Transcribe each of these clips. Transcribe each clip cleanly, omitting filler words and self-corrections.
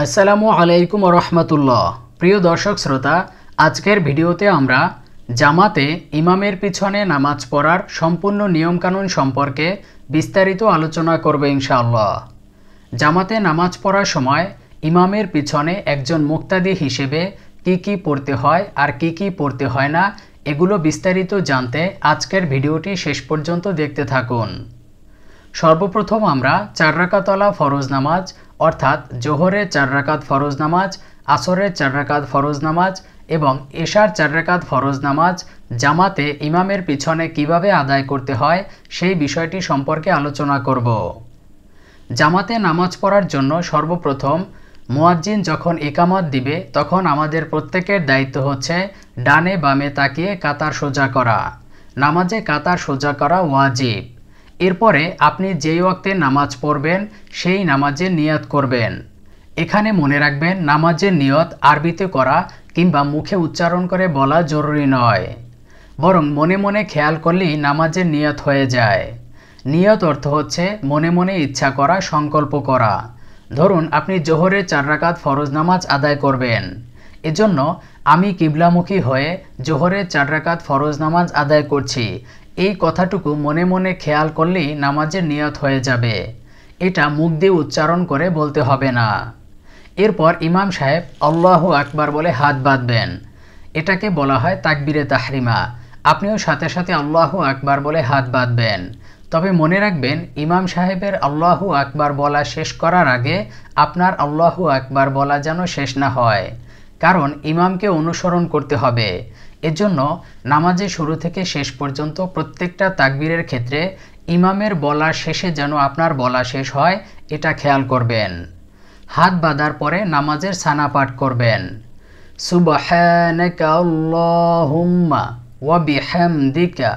আসসালামু আলাইকুম রহমতুল্লাহ। প্রিয় দর্শক শ্রোতা, আজকের ভিডিওতে আমরা জামাতে ইমামের পিছনে নামাজ পড়ার সম্পূর্ণ নিয়মকানুন সম্পর্কে বিস্তারিত আলোচনা করব ইনশাআল্লাহ। জামাতে নামাজ পড়ার সময় ইমামের পিছনে একজন মুক্তাদি হিসেবে কি পড়তে হয় আর কি পড়তে হয় না, এগুলো বিস্তারিত জানতে আজকের ভিডিওটি শেষ পর্যন্ত দেখতে থাকুন। সর্বপ্রথম আমরা 4 রাকাতওয়ালা ফরজ নামাজ অর্থাৎ জোহরের 4 রাকাত ফরজ নামাজ, আসরের 4 রাকাত ফরজ নামাজ এবং এশার 4 রাকাত ফরজ নামাজ জামাতে ইমামের পিছনে কিভাবে আদায় করতে হয় সেই বিষয়টি সম্পর্কে আলোচনা করব। জামাতে নামাজ পড়ার জন্য সর্বপ্রথম মুয়াজ্জিন যখন ইকামত দিবে তখন আমাদের প্রত্যেকের দায়িত্ব হচ্ছে ডানে বামে তাকিয়ে কাতার সোজা করা। নামাজে কাতার সোজা করা ওয়াজিব। এরপরে আপনি যেই ওয়াক্তে নামাজ পড়বেন সেই নামাজের নিয়ত করবেন। এখানে মনে রাখবেন নামাজের নিয়ত আরবিতে করা কিংবা মুখে উচ্চারণ করে বলা জরুরি নয়, বরং মনে মনে খেয়াল করলেই নামাজের নিয়ত হয়ে যায়। নিয়ত অর্থ হচ্ছে মনে মনে ইচ্ছা করা, সংকল্প করা। ধরুন আপনি জোহরের 4 রাকাত ফরজ নামাজ আদায় করবেন, এজন্য আমি কিবলামুখী হয়ে জোহরের 4 রাকাত ফরজ নামাজ আদায় করছি, এই কথাটুকু মনে মনে খেয়াল করলেই নামাজের নিয়ত হয়ে যাবে। এটা মুখ দিয়ে উচ্চারণ করে বলতে হবে না। এরপর ইমাম সাহেব আল্লাহু আকবার বলে হাত বাঁধবেন, এটাকে বলা হয় তাকবীরে তাহরিমা। আপনিও সাথে সাথে আল্লাহু আকবার বলে হাত বাঁধবেন। তবে মনে রাখবেন ইমাম সাহেবের আল্লাহু আকবার বলা শেষ করার আগে আপনার আল্লাহু আকবার বলা যেন শেষ না হয়, কারণ ইমামকে অনুসরণ করতে হবে। এজন্য নামাজের শুরু থেকে শেষ পর্যন্ত প্রত্যেকটা তাকবীরের ক্ষেত্রে ইমামের বলা শেষে যেন আপনার বলা শেষ হয়, এটা খেয়াল করবেন। হাত বাঁধার পরে নামাজের সানা পাঠ করবেন। সুবহানাকা আল্লাহুম্মা ওয়া বিহামদিকা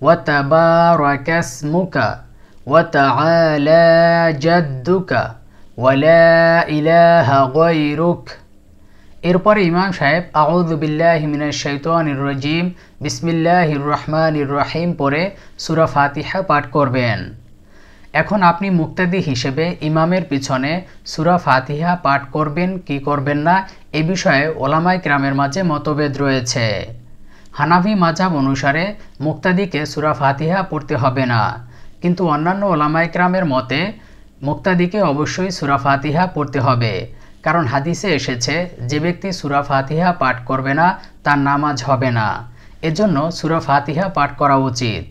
ওয়া তাবারাকা ইসমুকা ওয়া তাআলা জাদ্দুকা ওয়া লা ইলাহা গায়রুক। এরপরে ইমাম সাহেব আউযু বিল্লাহি মিনাশ শাইতানির রাজিম বিসমিল্লাহির রহমানির রহিম পড়ে সূরা ফাতিহা পাঠ করবেন। এখন আপনি মুক্তাদি হিসেবে ইমামের পিছনে সূরা ফাতিহা পাঠ করবেন কি করবেন না এ বিষয়ে ওলামায়ে কেরামের মাঝে মতভেদ রয়েছে। হানাফি মাযহাব অনুসারে মুক্তাদিকে সূরা ফাতিহা পড়তে হবে না, কিন্তু অন্যান্য ওলামায়ে কেরামের মতে মুক্তাদিকে অবশ্যই সূরা ফাতিহা পড়তে হবে, কারণ হাদিসে এসেছে যে ব্যক্তি সূরা ফাতিহা পাঠ করবে না তার নামাজ হবে না। এজন্য সূরা ফাতিহা পাঠ করা উচিত।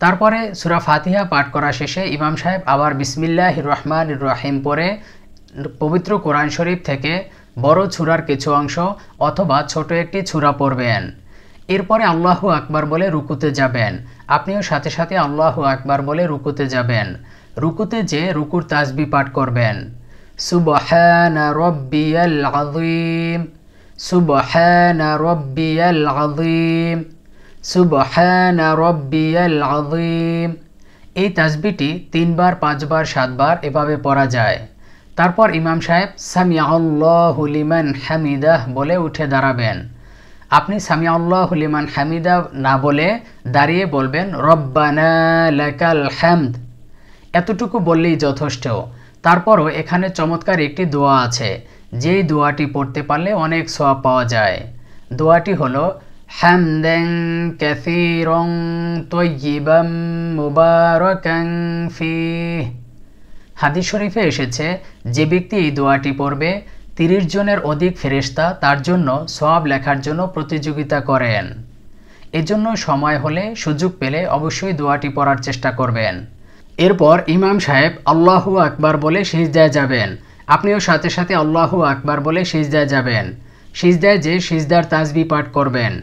তারপরে সূরা ফাতিহা পাঠ করা শেষে ইমাম সাহেব আবার বিসমিল্লাহির রহমানির রহিম পড়ে পবিত্র কোরআন শরীফ থেকে বড় সূরার কিছু অংশ অথবা ছোট একটি সূরা পড়বেন। এরপরে আল্লাহু আকবার বলে রুকুতে যাবেন। আপনিও সাথে সাথে আল্লাহু আকবার বলে রুকুতে যাবেন। রুকুতে যে রুকুর তাসবিহ পাঠ করবেন। সুবহানা রাব্বিয়াল আযীম, সুবহানা রাব্বিয়াল আযীম, সুবহানা রাব্বিয়াল আযীম। এই তাসবিহটি 3 বার 5 বার 7 বার এভাবে পড়া যায়। তারপর ইমাম সাহেব সামিআল্লাহু লিমান হামিদাহ বলে উঠে দাঁড়াবেন। আপনি সামিআল্লাহু লিমান হামিদাহ না বলে দাঁড়িয়ে বলবেন রব্বানা লাকাল হামদ, এতটুকু বললেই যথেষ্ট। তারপরও এখানে চমৎকার একটি দোয়া আছে, যেই দোয়াটি পড়তে পারলে অনেক সওয়াব পাওয়া যায়। দোয়াটি হলো হামদান কাসীরান তাইয়িবান মুবারাকান ফীহ। হাদিস শরীফে এসেছে যে ব্যক্তি এই দোয়াটি পড়বে 30 জনের অধিক ফেরেশতা তার জন্য সওয়াব লেখার জন্য প্রতিযোগিতা করেন। এজন্য সময় হলে সুযোগ পেলে অবশ্যই দোয়াটি পড়ার চেষ্টা করবেন। এরপর ইমাম সাহেব আল্লাহু আকবার বলে সিজদায় যাবেন। আপনিও সাথে সাথে আল্লাহু আকবার বলে সিজদায় যাবেন। সিজদায় যে সিজদার তাসবিহ পাঠ করবেন।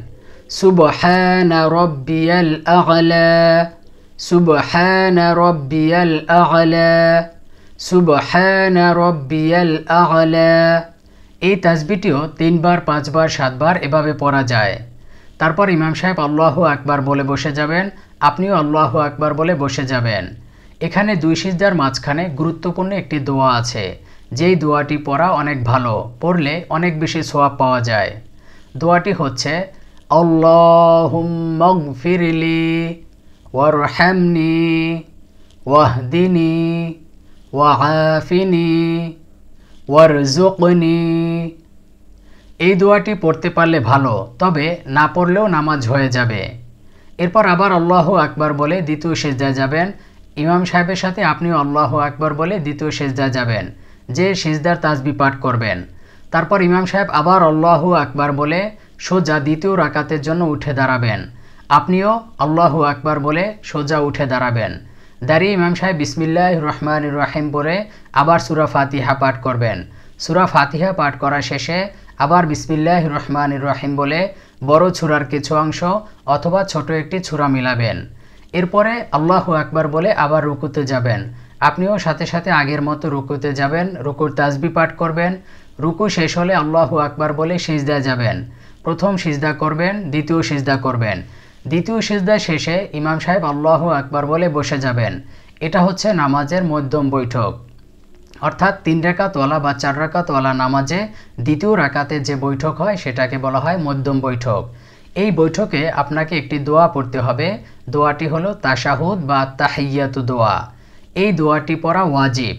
সুবহানা রাব্বিয়াল আ'লা, সুবহানা রাব্বিয়াল আ'লা, সুবহানা রাব্বিয়াল আ'লা। এই তাসবিহটিও 3 বার 5 বার 7 বার এভাবে পড়া যায়। তারপর ইমাম সাহেব আল্লাহু আকবার বলে বসে যাবেন। আপনিও আল্লাহু আকবার বলে বসে যাবেন। এখানে 2 সিজদার মাঝখানে গুরুত্বপূর্ণ একটি দোয়া আছে, যেই দোয়াটি পড়া অনেক ভালো, পড়লে অনেক বেশি সওয়াব পাওয়া যায়। দোয়াটি হচ্ছে আল্লাহুম্মা গফিরলি ওয়ারহামনি ওয়াহদিনি ওয়াআফিনি ওয়ারজুকনি। এই দোয়াটি পড়তে পারলে ভালো, তবে না পড়লেও নামাজ হয়ে যাবে। এরপর আবার আল্লাহু আকবার বলে দ্বিতীয় সিজদায় যাবেন। ইমাম সাহেবের সাথে আপনিও আল্লাহু আকবার বলে দ্বিতীয় সিজদায় যাবেন, যে সিজদার তাসবিহ পাঠ করবেন। তারপর ইমাম সাহেব আবার আল্লাহু আকবার বলে সোজা দ্বিতীয় রাকাতের জন্য উঠে দাঁড়াবেন। আপনিও আল্লাহু আকবার বলে সোজা উঠে দাঁড়াবেন। দাঁড়িয়ে ইমাম সাহেব বিসমিল্লাহির রহমানির রহিম বলে আবার সূরা ফাতিহা পাঠ করবেন। সূরা ফাতিহা পাঠ করা শেষে আবার বিসমিল্লাহির রহমানির রহিম বলে বড় সূরার কিছু অংশ অথবা ছোট একটি সূরা মিলাবেন। এরপরে আল্লাহু আকবার বলে আবার রুকুতে যাবেন। আপনিও সাথে সাথে আগের মতো রুকুতে যাবেন, রুকুর তাসবিহ পাঠ করবেন। রুকু শেষ হলে আল্লাহু আকবার বলে সিজদায় যাবেন। প্রথম সিজদা করবেন, দ্বিতীয় সিজদা করবেন। দ্বিতীয় সিজদা শেষে ইমাম সাহেব আল্লাহু আকবার বলে বসে যাবেন। এটা হচ্ছে নামাজের মধ্যম বৈঠক, অর্থাৎ 3 রাকাতওয়ালা বা 4 রাকাতওয়ালা নামাজে দ্বিতীয় রাকাতে যে বৈঠক হয় সেটাকে বলা হয় মধ্যম বৈঠক। এই বৈঠকে আপনাকে একটি দোয়া পড়তে হবে। দোয়াটি হলো তাশাহুদ বা তাহিয়াতু দোয়া। এই দোয়াটি পড়া ওয়াজিব।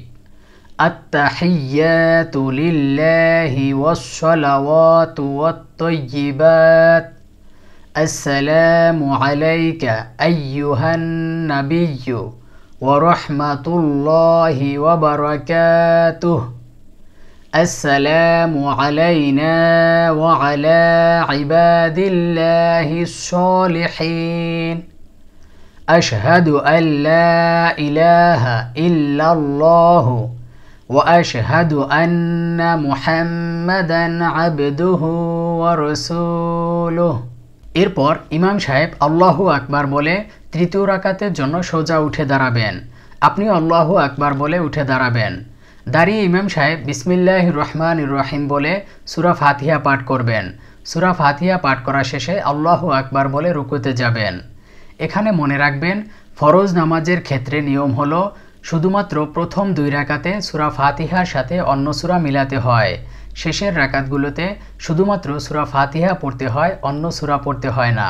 আত-তাহিয়াতু লিল্লাহি ওয়াস-সালাওয়াতু ওয়াত-তাইয়্যিবাত। আসসালামু আলাইকা আইয়ুহান নাবিয়্যু ওয়া রাহমাতুল্লাহি ওয়া বারাকাতুহু। আসসালামু আলাইনা ওয়া আলা ইবাদিল্লাহিস সালিহিন। আশহাদু আল্লা ইলাহা ইল্লাল্লাহু ওয়া আশহাদু আন্না মুহাম্মাদান আবদুহু ওয়া রাসূলুহু। এরপর ইমাম সাহেব আল্লাহু আকবার বলে তৃতীয় রাকাতের জন্য সোজা উঠে দাঁড়াবেন। আপনিও আল্লাহু আকবার বলে উঠে দাঁড়াবেন। দাঁড়িয়ে ইমাম সাহেব বিসমিল্লাহির রহমানির রহিম বলে সূরা ফাতিহা পাঠ করবেন। সূরা ফাতিহা পাঠ করা শেষে আল্লাহু আকবার বলে রুকুতে যাবেন। এখানে মনে রাখবেন, ফরজ নামাজের ক্ষেত্রে নিয়ম হলো শুধুমাত্র প্রথম 2 রাকাতে সূরা ফাতিহার সাথে অন্য সূরা মিলাতে হয়। শেষের রাকাতগুলোতে শুধুমাত্র সূরা ফাতিহা পড়তে হয়, অন্য সূরা পড়তে হয় না।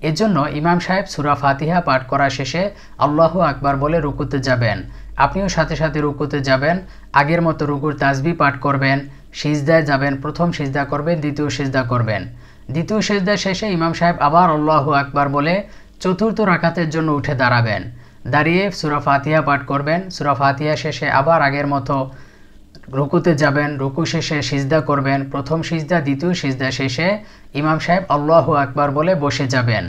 এজন্য ইমাম সাহেব সূরা ফাতিহা পাঠ করা শেষে আল্লাহু আকবার বলে রুকুতে যাবেন। আপনিও সাথে সাথে রুকুতে যাবেন। আগের মতো রুকুর তাসবিহ পাঠ করবেন। সিজদায় যাবেন, প্রথম সিজদা করবেন, দ্বিতীয় সিজদা করবেন। দ্বিতীয় সিজদা শেষে ইমাম সাহেব আবার আল্লাহু আকবার বলে চতুর্থ রাকাতের জন্য উঠে দাঁড়াবেন। দাঁড়িয়ে সূরা ফাতিহা পাঠ করবেন। সূরা ফাতিহা শেষে আবার আগের মতো রুকুতে যাবেন। রুকু শেষে সিজদা করবেন। প্রথম সিজদা, দ্বিতীয় সিজদা শেষে ইমাম সাহেব আল্লাহু আকবার বলে বসে যাবেন।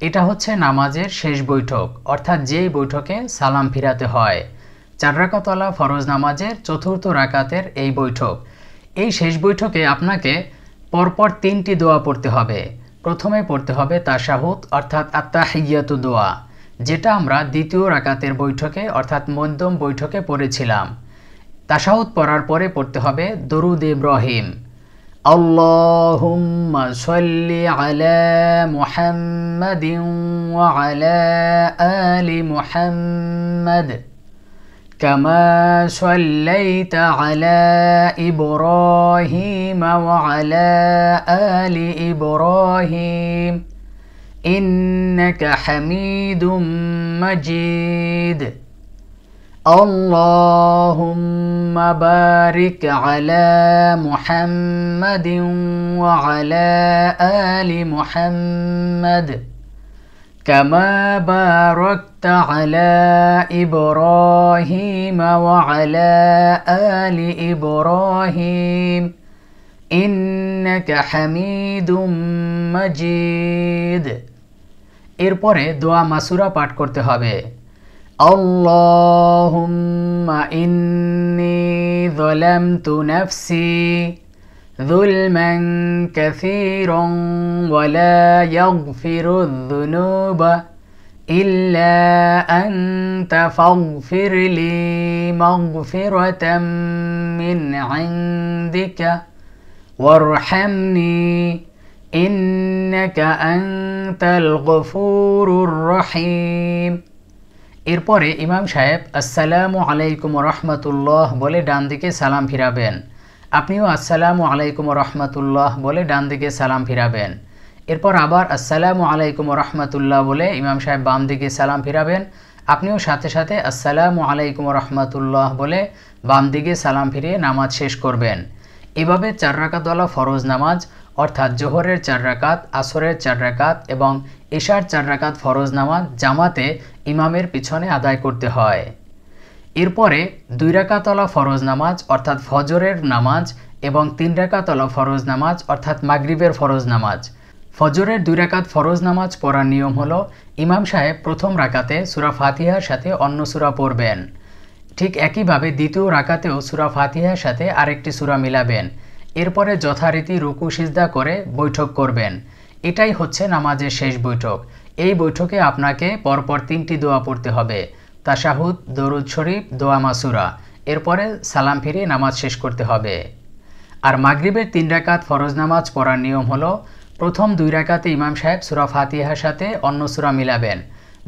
এটা হচ্ছে নামাজের শেষ বৈঠক, অর্থাৎ যেই বৈঠকে সালাম ফিরাতে হয়। 4 রাকাতওয়ালা ফরজ নামাজের চতুর্থ রাকাতের এই বৈঠক। এই শেষ বৈঠকে আপনাকে পরপর 3টি দোয়া পড়তে হবে। প্রথমে পড়তে হবে তাশাহুদ অর্থাৎ আত-তাহিয়াতু দোয়া, যেটা আমরা দ্বিতীয় রাকাতের বৈঠকে অর্থাৎ মধ্যম বৈঠকে পড়েছিলাম। তাশাহুদ পড়ার পরে পড়তে হবে দরুদ ইব্রাহিম। আল্লাহুম্মা সাল্লি আলা মুহাম্মাদিন ওয়া আলা আলি মুহাম্মাদ কামা সাল্লাইতা আলা ইব্রাহিম ওয়া আলা আলি ইব্রাহিম ইন্নাকা হামিদুম মাজিদ। اللهم بارك على محمد وعلى آل محمد كما باركت على إبراهيم وعلى آل إبراهيم إنك حميد مجيد। এরপরে দোয়া মাসুরা পাঠ করতে হবে। اللهم إني ظلمت نفسي ظلما كثيرا ولا يغفر الذنوب إلا أنت فاغفر لي مغفرة من عندك وارحمني إنك أنت الغفور الرحيم। এরপরে ইমাম সাহেব আসসালামু আলাইকুম রহমতুল্লাহ বলে ডান দিকে সালাম ফিরাবেন। আপনিও আসসালামু আলাইকুম রহমতুল্লাহ বলে ডান দিকে সালাম ফিরাবেন। এরপর আবার আসসালামু আলাইকুম রহমতুল্লাহ বলে ইমাম সাহেব বাম দিকে সালাম ফিরাবেন। আপনিও সাথে সাথে আসসালামু আলাইকুম রহমতুল্লাহ বলে বাম দিকে সালাম ফিরিয়ে নামাজ শেষ করবেন। এভাবে 4 রাকাতওয়ালা ফরজ নামাজ অর্থাৎ জোহরের 4 রাকাত, আসরের 4 রাকাত এবং ইশার 4 রাকাত ফরজ নামাজ জামাতে ইমামের পিছনে আদায় করতে হয়। এরপরে 2 রাকাতওয়ালা ফরজ নামাজ অর্থাৎ ফজরের নামাজ এবং 3 রাকাতওয়ালা ফরজ নামাজ অর্থাৎ মাগরিবের ফরজ নামাজ। ফজরের 2 রাকাত ফরজ নামাজ পড়ার নিয়ম হলো ইমাম সাহেব প্রথম রাকাতে সূরা ফাতিহার সাথে অন্য সূরা পড়বেন। ঠিক একইভাবে দ্বিতীয় রাকাতেও সূরা ফাতিহার সাথে আরেকটি সূরা মিলাবেন। এরপরে যথারীতি রুকু সিজদা করে বৈঠক করবেন। এটাই হচ্ছে নামাজের শেষ বৈঠক। এই বৈঠকে আপনাকে পরপর 3টি দোয়া পড়তে হবে, তাশাহুদ, দরুদ শরীফ, দোয়া মাসুরা। এরপরে সালাম ফিরিয়ে নামাজ শেষ করতে হবে। আর মাগরিবের 3 রাকাত ফরজ নামাজ পড়ার নিয়ম হলো প্রথম 2 রাকাতে ইমাম সাহেব সূরা ফাতিহার সাথে অন্য সূরা মিলাবেন।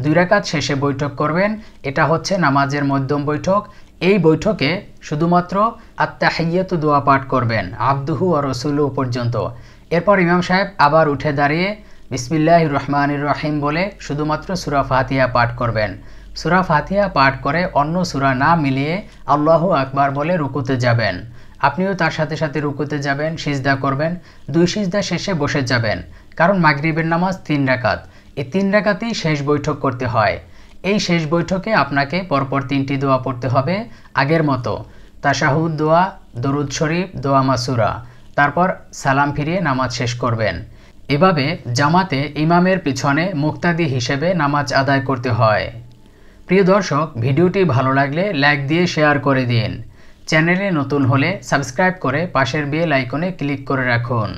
2 রাকাত শেষে বৈঠক করবেন। এটা হচ্ছে নামাজের মধ্যম বৈঠক। এই বৈঠকে শুধুমাত্র আত-তাহিয়াতু দোয়া পাঠ করবেন আবদুহু ওয়া রাসূলুহু পর্যন্ত। এরপর ইমাম সাহেব আবার উঠে দাঁড়িয়ে বিসমিল্লাহির রহমানির রহিম বলে শুধুমাত্র সূরা ফাতিহা পাঠ করবেন। সূরা ফাতিহা পাঠ করে অন্য সূরা না মিলিয়ে আল্লাহু আকবার বলে রুকুতে যাবেন। আপনিও তার সাথে সাথে রুকুতে যাবেন, সিজদা করবেন। 2 সিজদা শেষে বসে যাবেন, কারণ মাগরিবের নামাজ 3 রাকাত। এই 3 রাকাতেই শেষ বৈঠক করতে হয়। এই শেষ বৈঠকে আপনাকে পরপর 3টি দোয়া পড়তে হবে আগের মতো, তাশাহুদ দোয়া, দরুদ শরীফ, দোয়া মাসুরা। তারপর সালাম ফিরিয়ে নামাজ শেষ করবেন। এভাবে জামাতে ইমামের পিছনে মুক্তাদি হিসেবে নামাজ আদায় করতে হয়। প্রিয় দর্শক, ভিডিওটি ভালো লাগলে লাইক দিয়ে শেয়ার করে দিন। চ্যানেলে নতুন হলে সাবস্ক্রাইব করে পাশের বেল আইকনে ক্লিক করে রাখুন।